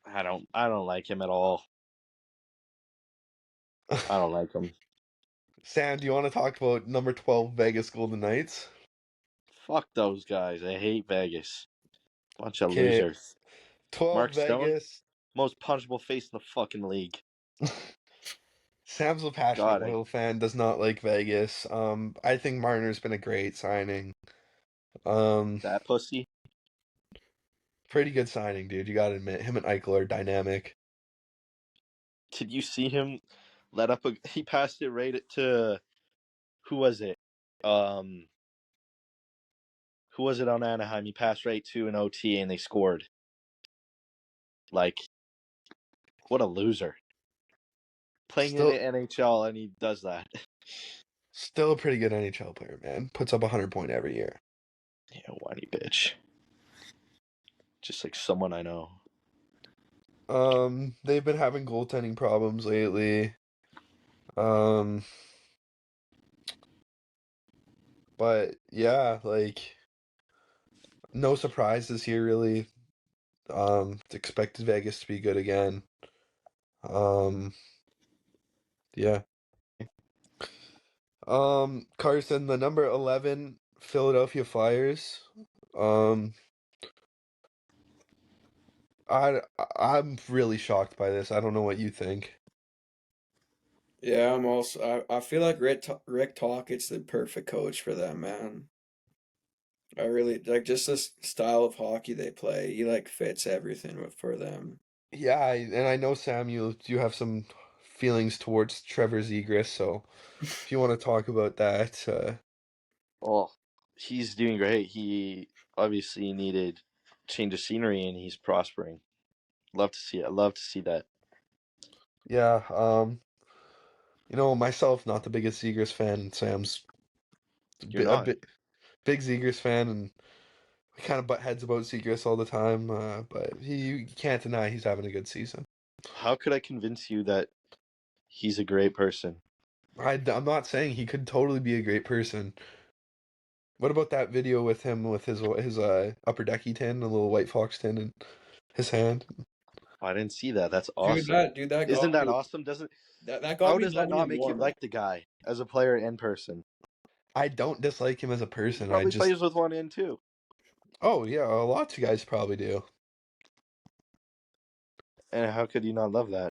I don't like him at all. I don't like him. Sam, do you want to talk about number 12 Vegas Golden Knights? Fuck those guys. I hate Vegas. Bunch of Okay, losers. 12 Mark Stone, Vegas. most punchable face in the fucking league. Sam's a passionate God, Wild fan, does not like Vegas. I think Marner's been a great signing. Um, that pussy. Pretty good signing, dude. You gotta admit, him and Eichel are dynamic. Did you see him let up a? He passed it right to who was it? Um, who was it on Anaheim? He passed right to an OT and they scored. Like, what a loser. Playing in the Still, NHL and he does that. still a pretty good NHL player, man. Puts up 100 point every year. Yeah, whiny bitch. Just like someone I know. They've been having goaltending problems lately. Um, but yeah, like no surprises here really. Expected Vegas to be good again. Um, yeah. Carson, the number 11 Philadelphia Flyers. Um, I I'm really shocked by this. I don't know what you think. Yeah, I'm also. I feel like Rick Tocchet's the perfect coach for them, man. I really like just this style of hockey they play. He like fits everything for them. Yeah, and I know Sam, you have some feelings towards Trevor Zegras, so if you want to talk about that, Well, he's doing great. He obviously needed change of scenery, and he's prospering. Love to see it. Love to see that. yeah, myself not the biggest Zegras fan, and Sam's You're a not. bit big Zegras fan, and we kind of butt heads about Zegras all the time. But you can't deny he's having a good season. How could I convince you that he's a great person? I'm not saying he could totally be a great person. What about that video with him with his upper decky tin, a little White Fox tin in his hand? I didn't see that. That's Dude, awesome. that Isn't got that me. awesome? Doesn't That got How me does that loving not him make you more, man. like the guy as a player and person? I don't dislike him as a He person. I probably just plays with one in too. Oh yeah, a lot of guys probably do. And how could you not love that?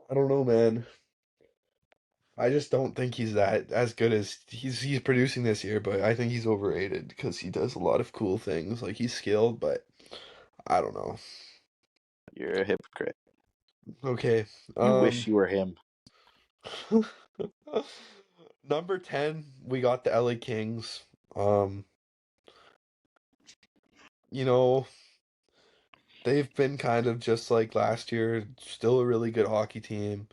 I don't know, man. I just don't think he's that as good as he's producing this year, but I think he's overrated because he does a lot of cool things. Like he's skilled, but I don't know. You're a hypocrite. Okay. You wish Um you were him. Number 10, we got the LA Kings. Um, you know, they've been kind of just like last year, still a really good hockey team.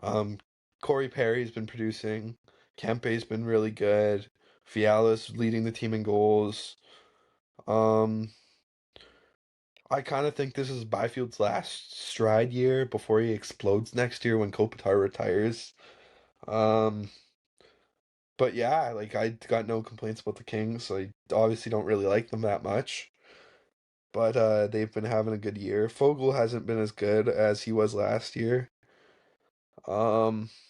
Um, Corey Perry's been producing. Kempe's been really good. Fiala's leading the team in goals. Um, I kind of think this is Byfield's last stride year before he explodes next year when Kopitar retires. Um, but yeah, like I got no complaints about the Kings. I obviously don't really like them that much, but they've been having a good year. Fogel hasn't been as good as he was last year.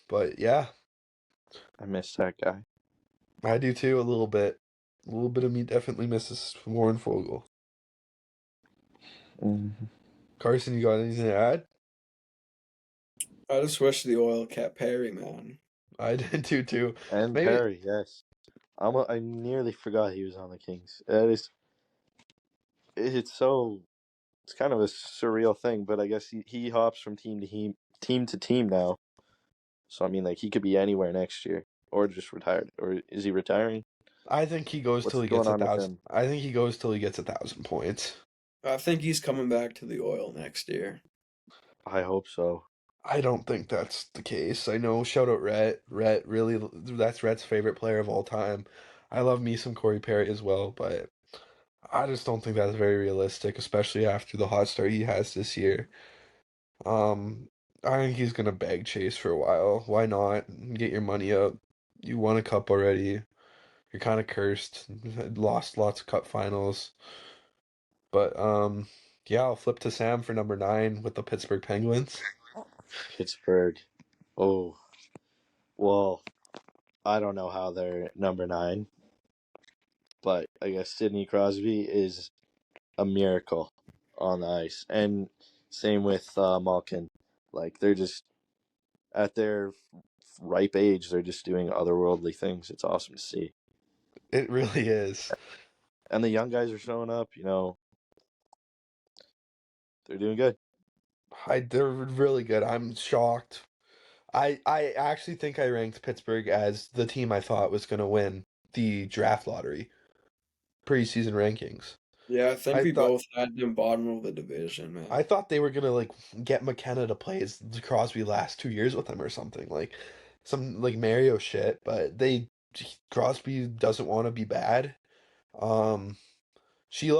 But yeah, I miss that guy. I do too a little bit. A little bit of me definitely misses Warren Fogel. Mhm. Carson, you got anything to add? I just wish the oil kept Perry, man. I did too. And Maybe Perry, yes. I nearly forgot he was on the Kings. It's so it's kind of a surreal thing, but I guess he hops from team to team now. So I mean, like he could be anywhere next year, or just retired, or is he retiring? I think he goes till What's he going gets a on with thousand. him? I think he goes till he gets 1,000 points. I think he's coming back to the oil next year. I hope so. I don't think that's the case. I know, shout out Rhett. Rhett really, that's Rhett's favorite player of all time. I love me some Corey Perry as well, but I just don't think that's very realistic, especially after the hot start he has this year. Um, I think he's gonna bag chase for a while. Why not? Get your money up. You won a cup already. You're kind of cursed. Lost lots of cup finals. But yeah, I'll flip to Sam for number 9 with the Pittsburgh Penguins. Pittsburgh. Oh well, I don't know how they're number 9, but I guess Sidney Crosby is a miracle on the ice, and same with Malkin. Like they're just at their ripe age, they're just doing otherworldly things. It's awesome to see, It really is. and the young guys are showing up. They're doing good. They're really good. I'm shocked. I actually think I ranked Pittsburgh as the team I thought was going to win the draft lottery preseason rankings. Yeah, I think I we thought both had them bottom of the division, I man. thought they were gonna like get McKenna to play as Crosby last 2 years with them or something like some like Mario shit. But Crosby doesn't want to be bad. Um,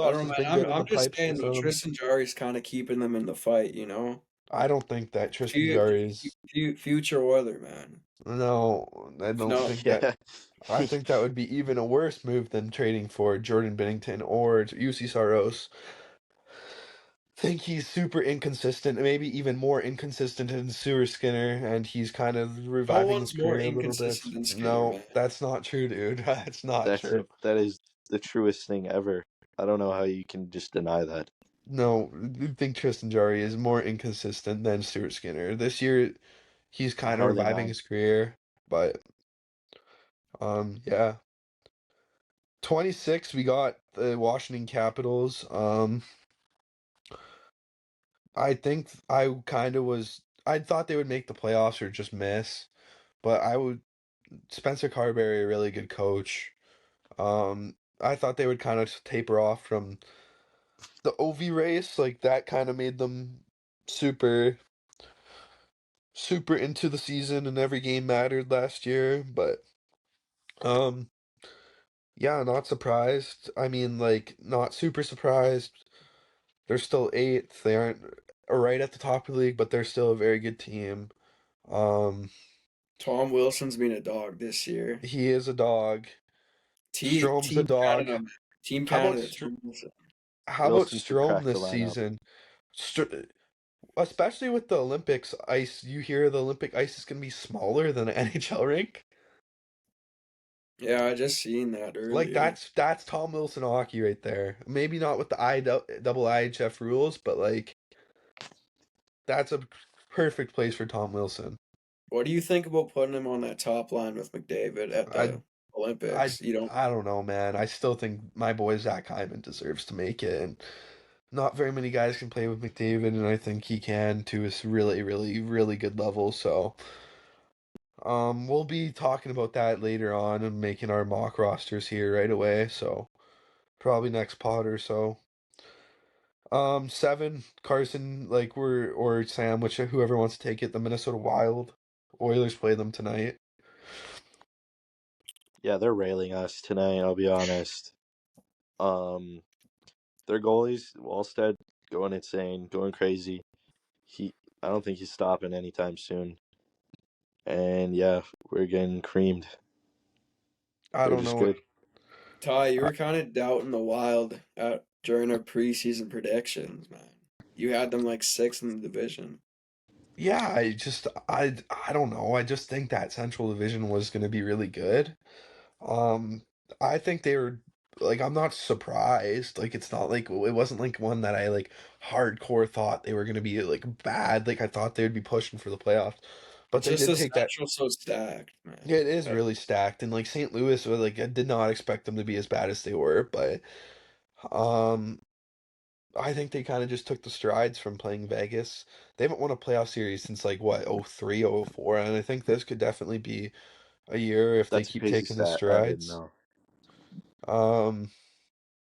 I Shelos don't know, has man. been I'm good in the I'm just pipes saying with though, them. Tristan Jarry's kind of keeping them in the fight, you know. I don't think that Tristan Jarry is. Future Oiler, man. No, I If don't not, think that. Yeah. I think that would be even a worse move than trading for Jordan Binnington or UC Saros. Think he's super inconsistent, maybe even more inconsistent than Stuart Skinner, and he's kind of no reviving his one's more career a little bit. inconsistent than Skinner, No, man. that's not true, dude. That's not true. That is the truest thing ever. I don't know how you can just deny that. No, I think Tristan Jarry is more inconsistent than Stuart Skinner. This year, he's kind of How are they reviving not? his career, but yeah. 26, we got the Washington Capitals. I think I kind of was. I thought they would make the playoffs or just miss, but I would. Spencer Carberry, a really good coach. I thought they would kind of taper off from the OV race, like that kind of made them super, super into the season, and every game mattered last year. But um, yeah, not surprised. I mean, like not super surprised. They're still eighth. They aren't right at the top of the league, but they're still a very good team. Um, Tom Wilson's been a dog this year. he is a dog. Strom's a Team dog. Canada, Team How about Canada, Str Tom Wilson. how about Wilson should Strom crack the this lineup. season? Str Especially with the Olympics ice, you hear the Olympic ice is going to be smaller than an NHL rink. Yeah, I just seen that Like earlier. that's Tom Wilson hockey right there. Maybe not with the double IHF rules, but like that's a perfect place for Tom Wilson. What do you think about putting him on that top line with McDavid at I the I Olympics? You don't. I don't know, man. I still think my boy Zach Hyman deserves to make it, and not very many guys can play with McDavid, and I think he can to a really, really, really good level. So, we'll be talking about that later on and making our mock rosters here right away. So, probably next pod or so. Seven, Carson, like we're or Sam, which whoever wants to take it. The Minnesota Wild, Oilers play them tonight. Yeah, they're railing us tonight, I'll be honest. Um their goalies, Wallstead, going insane, going crazy. He I don't think he's stopping anytime soon. And yeah, we're getting creamed. I They're don't just know. good. Ty, you Uh, were kind of doubting the Wild during our preseason predictions, man. You had them like sixth in the division. yeah, I don't know. I just think that Central Division was going to be really good. Um, I think they were like I'm not surprised. Like it's not like it wasn't like one that I like hardcore thought they were gonna be like bad. Like I thought they would be pushing for the playoffs. But It's they just did the take that. Central so stacked, Yeah, man. it is That really stacked. And like St. Louis was like I did not expect them to be as bad as they were, but um I think they kind of just took the strides from playing Vegas. They haven't won a playoff series since like what, 03, 04, and I think this could definitely be a year if they That's a keep crazy taking the stat. I didn't strides. know. Um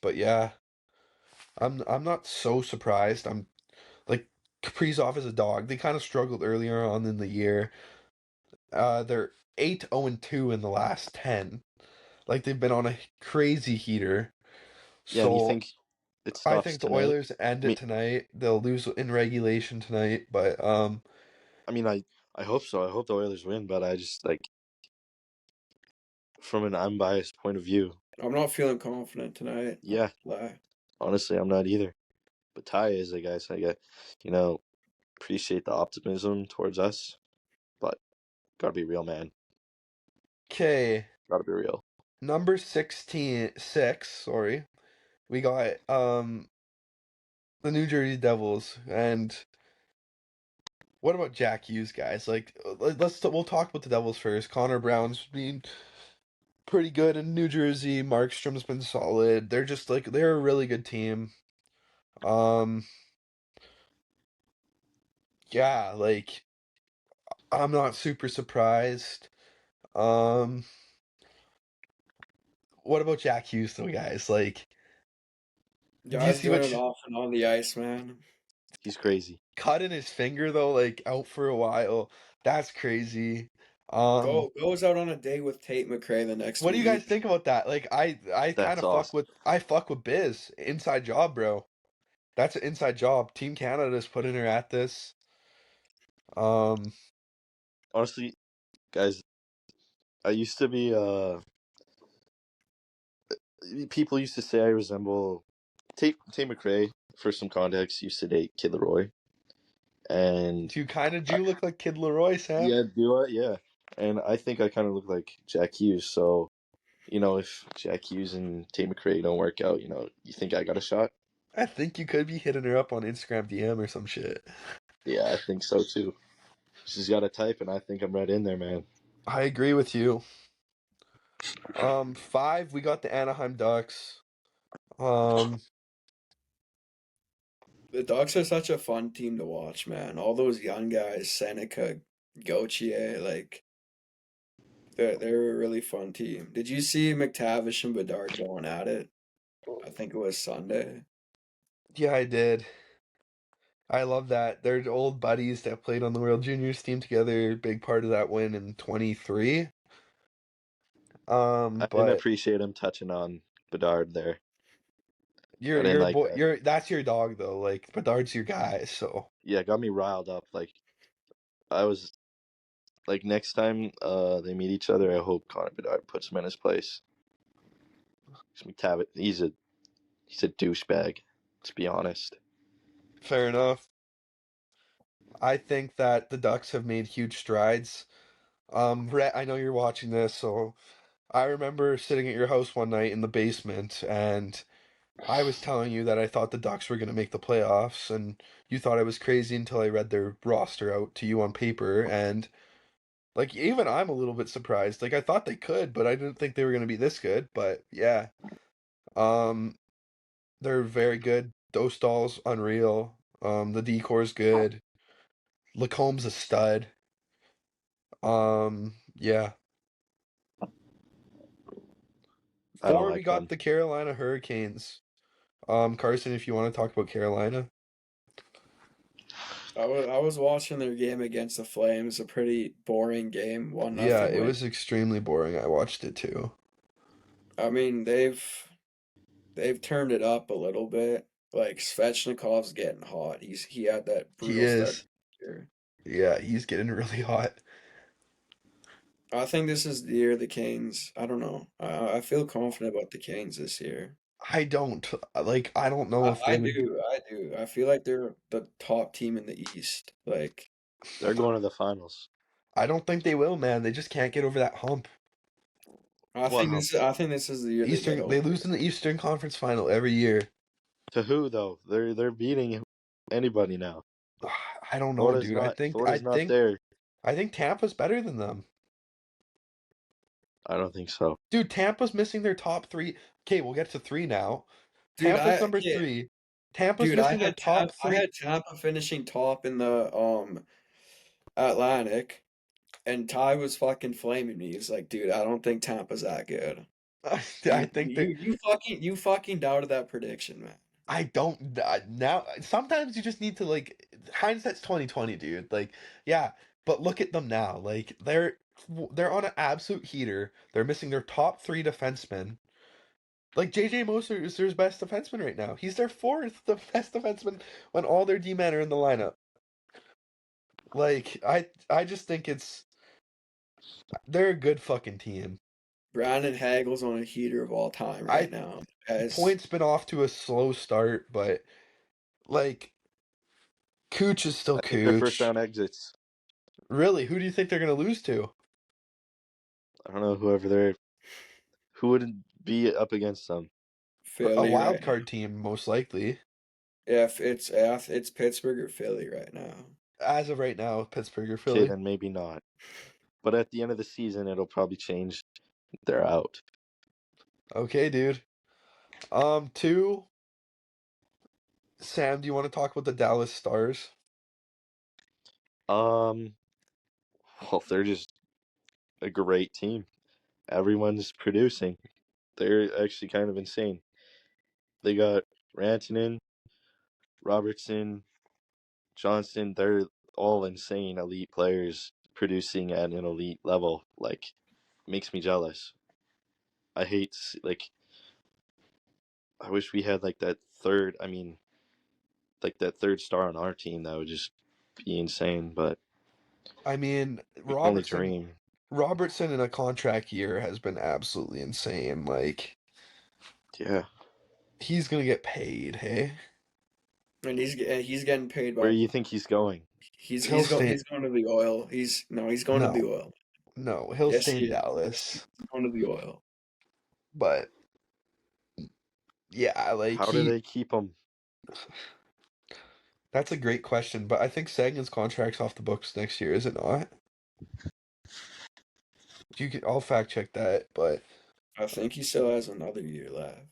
but yeah. I'm not so surprised. I'm like Kaprizov is a dog. They kind of struggled earlier on in the year. They're 8-0-2 in the last 10. Like they've been on a crazy heater. Yeah, and you So think it I stops think the tonight? Oilers end I it mean tonight. They'll lose in regulation tonight, but I mean I hope so. I hope the Oilers win, but I just like from an unbiased point of view, I'm not feeling confident tonight. Not yeah, gonna lie. honestly I'm not either. But Ty is, I guess. I get, you know, appreciate the optimism towards us, but gotta be real, man. okay. Gotta be real. Number 6, sorry. We got the New Jersey Devils, and what about Jack Hughes, guys? Like, we'll talk about the Devils first. Connor Brown's been pretty good in New Jersey. Markstrom's been solid. They're just like they're a really good team. Um, yeah, like I'm not super surprised. Um, what about Jack Hughes though, guys? Like, do you Guys see doing what it off and on the ice, man. He's crazy. cut in his finger though, like out for a while? That's crazy. Um, Goes out on a date with Tate McRae the next what do you guys week. think about that? Like, I kind That's of awesome. fuck with Biz. Inside job, bro. That's an inside job. Team Canada's putting her at this. Um, Honestly, guys, I used to be people used to say I resemble Tay McRae. For some context, used to date Kid Leroy, and you kind of I, do look like Kid Leroy, Sam. yeah, do I? Yeah, and I think I kind of look like Jack Hughes. So if Jack Hughes and Tay McRae don't work out, you think I got a shot? I think you could be hitting her up on Instagram DM or some shit. Yeah, I think so too. She's got a type, and I think I'm right in there, man. I agree with you. 5, we got the Anaheim Ducks. Um, The Ducks are such a fun team to watch, man. All those young guys, Seneca, Gauthier, like they're a really fun team. Did you see McTavish and Bedard going at it? I think it was Sunday. yeah, I did. I love that. They're old buddies that played on the World Juniors team together. Big part of that win in 23. I didn't But appreciate him touching on Bedard there. I didn't you're a like boy. that. You're that's your dog though. Like Bedard's your guy. So Yeah, got me riled up. Like I was like, next time they meet each other, I hope Connor Bedard puts him in his place. McTavish, he's a douchebag. To be honest, fair enough. I think that the Ducks have made huge strides. Rhett, I know you're watching this, so I remember sitting at your house one night in the basement, and I was telling you that I thought the Ducks were going to make the playoffs, and you thought I was crazy until I read their roster out to you on paper, and like even I'm a little bit surprised. Like I thought they could, but I didn't think they were going to be this good. But yeah, um, they're very good. Dostal's unreal. The decor's good. Lacomb's a stud. Yeah. I don't 4, we like got them. the Carolina Hurricanes. Carson, if you want to talk about Carolina. I was watching their game against the Flames, a pretty boring game, one Yeah, nothing it win. was extremely boring. I watched it too. I mean, they've turned it up a little bit. Like Svechnikov's getting hot. He had that He brutal start is. to the year. Yeah, he's getting really hot. I think this is the year the Canes. I don't know. I feel confident about the Canes this year. I don't like I don't know I, if they I would do. I do. I feel like they're the top team in the East. Like They're going to the finals. I don't think they will, man. They just can't get over that hump. What hump? I think this is the year they get Eastern they over lose it. in the Eastern Conference final every year. To who though? They're beating anybody now. I don't know, Florida's dude. I not. think I Florida's not think there. I think Tampa's better than them. I don't think so. Dude, Tampa's missing their top 3. Okay, we'll get to 3 now. Dude, Tampa's number yeah, 3. Tampa's dude, missing their top I 3. had Tampa finishing top in the Atlantic, and Ty was fucking flaming me. He's like, dude, I don't think Tampa's that good. I You think that you you fucking doubted that prediction, man. I don't now sometimes you just need to like hindsight's 2020, dude. Like, yeah, but look at them now. Like they're on an absolute heater. They're missing their top 3 defensemen. Like JJ Moser is their best defenseman right now. He's their fourth the best defenseman when all their D-men are in the lineup. Like I just think they're a good fucking team. Brandon Hagel's on a heater of all time right I now. As Points been off to a slow start, but like Cooch is still I think their first Cooch. round exits. Really, who do you think they're gonna lose to? I don't know who would be up against them. A Philly wild right now. card team, most likely. Yeah, it's Pittsburgh or Philly right now. As of right now, Pittsburgh or Okay, Philly. then maybe not. But at the end of the season, it'll probably change. They're out. Okay, dude. 2. Sam, do you want to talk about the Dallas Stars? Um, well, they're just a great team. Everyone's producing. They're actually kind of insane. They got Rantanen, Robertson, Johnson. They're all insane elite players producing at an elite level. Like, makes me jealous. I hate like I wish we had like that third. I mean, like that third star on our team. That would just be insane. But I mean, We can only dream. Robertson in a contract year has been absolutely insane. Like, Yeah. he's gonna get paid, hey? And he's getting paid Where by do you think he's going? He'll stay. he's going to the oil. He's going to the No, oil. no, he'll Yes, stay he in is. Yes, Dallas. he's going to the oil. But yeah, like How do they keep him? that's a great question. But I think Sagan's contract's off the books next year, is it not? I'll fact check that, but I think he still has another year left.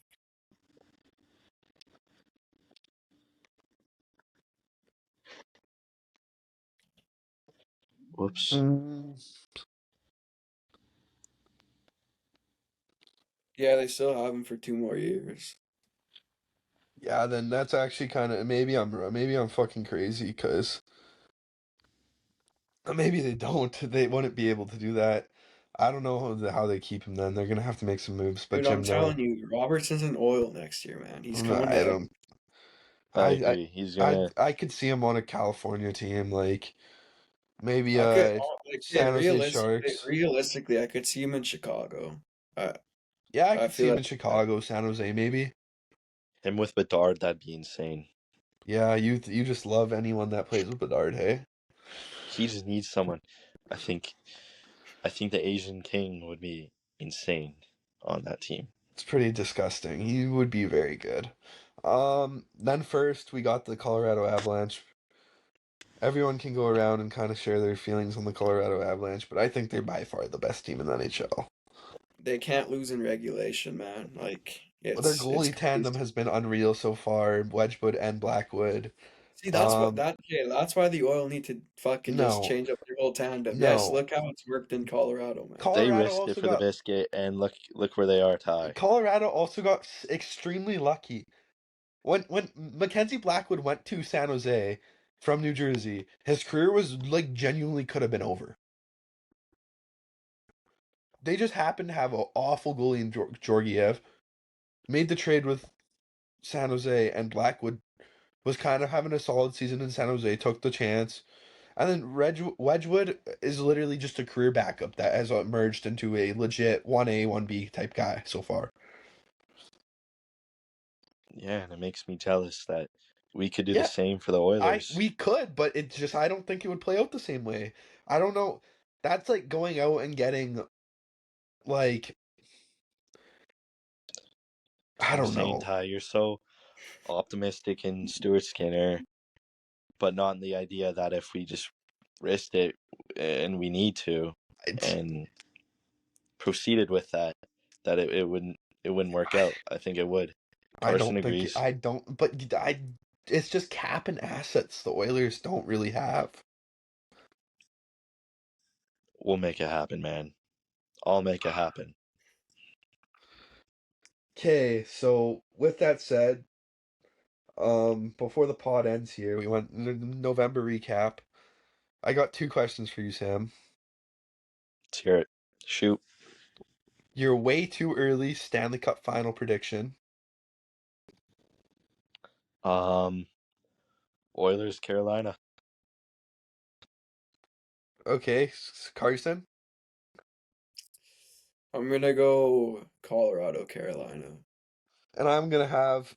Whoops. mm, Yeah, they still have him for 2 more years. yeah, then that's actually kind of maybe I'm fucking crazy because maybe they don't. They wouldn't be able to do that. I don't know how they keep him then. They're gonna have to make some moves. But Dude, I'm Jim, no, telling you, Robertson's in oil next year, man. He's no, coming to I every. don't. I I agree. He's gonna. I could see him on a California team, like maybe I could like, dude, San Jose Sharks. realistically, I could see him in Chicago. I Yeah, I I could see feel him like in Chicago, San Jose, maybe. Him with Bedard, that'd be insane. Yeah, you just love anyone that plays with Bedard, hey? He just needs someone. I think. I think the Asian King would be insane on that team. It's pretty disgusting. He would be very good. Then first we got the Colorado Avalanche. Everyone can go around and kind of share their feelings on the Colorado Avalanche, but I think they're by far the best team in the NHL. they can't lose in regulation, man. Like Their it's goalie tandem crazy. has been unreal so far, Wedgwood and Blackwood. See, Um, that's why the oil need to fucking just no, change up their whole tandem. Yes, no. look how it's worked in Colorado, man. They Colorado risked it also for the got biscuit, and look where they are, Ty. extremely lucky. When Mackenzie Blackwood went to San Jose from New Jersey, his career was like genuinely could have been over. They just happened to have an awful goalie in Georgiev, made the trade with San Jose, and Blackwood was kind of having a solid season in San Jose, took the chance. And then Wedgwood is literally just a career backup that has emerged into a legit 1A, 1B type guy so far. Yeah, and it makes me jealous that we could do the Yeah, same for the Oilers. we could, but it just I don't think it would play out the same way. I don't know. That's like going out and getting like That's I what I'm don't saying, know. Ty. You're so optimistic in Stuart Skinner, but not in the idea that if we just risked it and we need to It's and proceeded with that, that it wouldn't work out. I think it would. I Carson don't think agrees. I don't but I it's just cap and assets the Oilers don't really have. We'll make it happen, man. I'll make it happen. Okay, so with that said, before the pod ends here, we went November recap. I got two questions for you, Sam. Let's hear it. Shoot. Your way too early Stanley Cup final prediction. Um, Oilers, Carolina. Okay, Carson. I'm gonna go Colorado, Carolina. And I'm gonna have,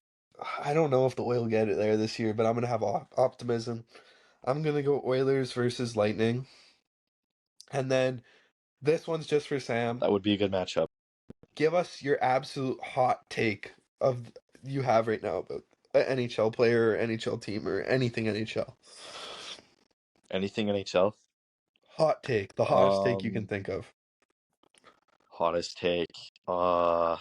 I don't know if the Oil get it there this year, but I'm gonna have optimism. I'm gonna go Oilers versus Lightning. And then this one's just for Sam. That would be a good matchup. Give us your absolute hot take of you have right now about an NHL player or NHL team or anything NHL. Anything NHL? Hot take, the hottest take you can Um, think of. hottest take. Uh,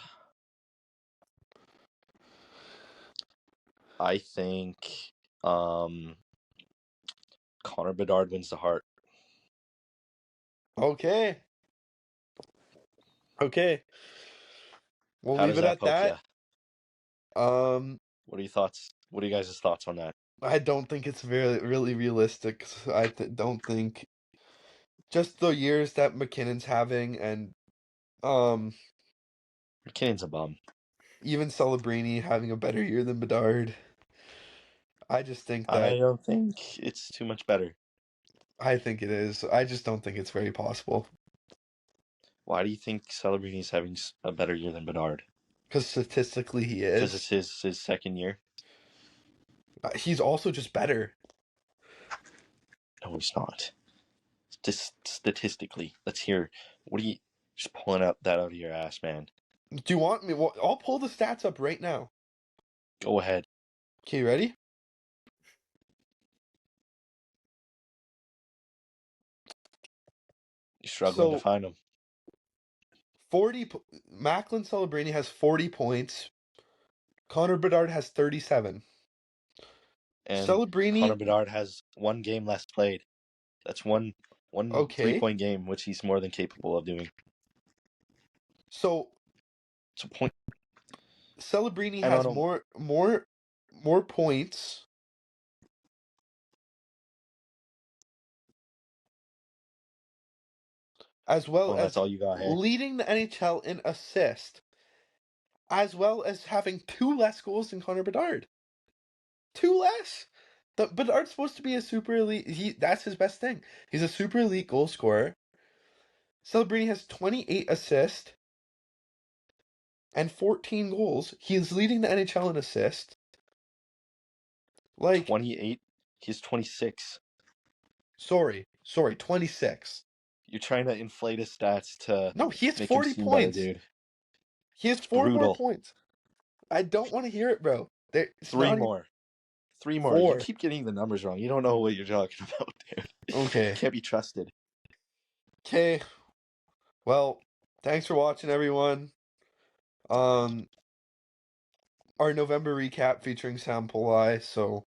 I think um Connor Bedard wins the Hart. Okay, okay. We'll How leave does it that at poke you? that. Um, What are your thoughts? What are you guys' thoughts on that? I don't think it's very really realistic. Don't think just the years that McKinnon's having and um McKinnon's a bum. even Celebrini having a better year than Bedard. I just think I that don't think it's too much better. I think it is. I just don't think it's very possible. Why do you think Celebrini is having a better year than Bedard? Because statistically he Because it's is. his second year. He's also just better. No, he's not. Just statistically, let's hear. What are you just pulling out that out of your ass, man? Do you want me? Well, I'll pull the stats up right now. Go ahead. Okay, ready? You're struggling to So find him. 40. Macklin Celebrini has 40 points. Connor Bedard has 37. And Connor Celebrini, Bedard has one game less played. That's one okay. 3-point game, which he's more than capable of doing. So So point. Celebrini I don't has know. more points. As well Oh, that's as all you got, hey? leading the NHL in assist, as well as having 2 less goals than Connor Bedard. 2 less. Bedard's supposed to be a super elite. That's his best thing. He's a super elite goal scorer. Celebrini has 28 assists and 14 goals. He is leading the NHL in assists. Like 28. He's 26. sorry, 26. You're trying to inflate his stats to No, he has make him 40 seem better, points. dude. He has It's 4 more brutal. points. I don't want to hear it, bro. It's Three not even more. 3 more. You 4. keep getting the numbers wrong. You don't know what you're talking about, dude. Okay. Can't be trusted. Okay. Well, thanks for watching, everyone. Our November recap featuring Sam Polei. So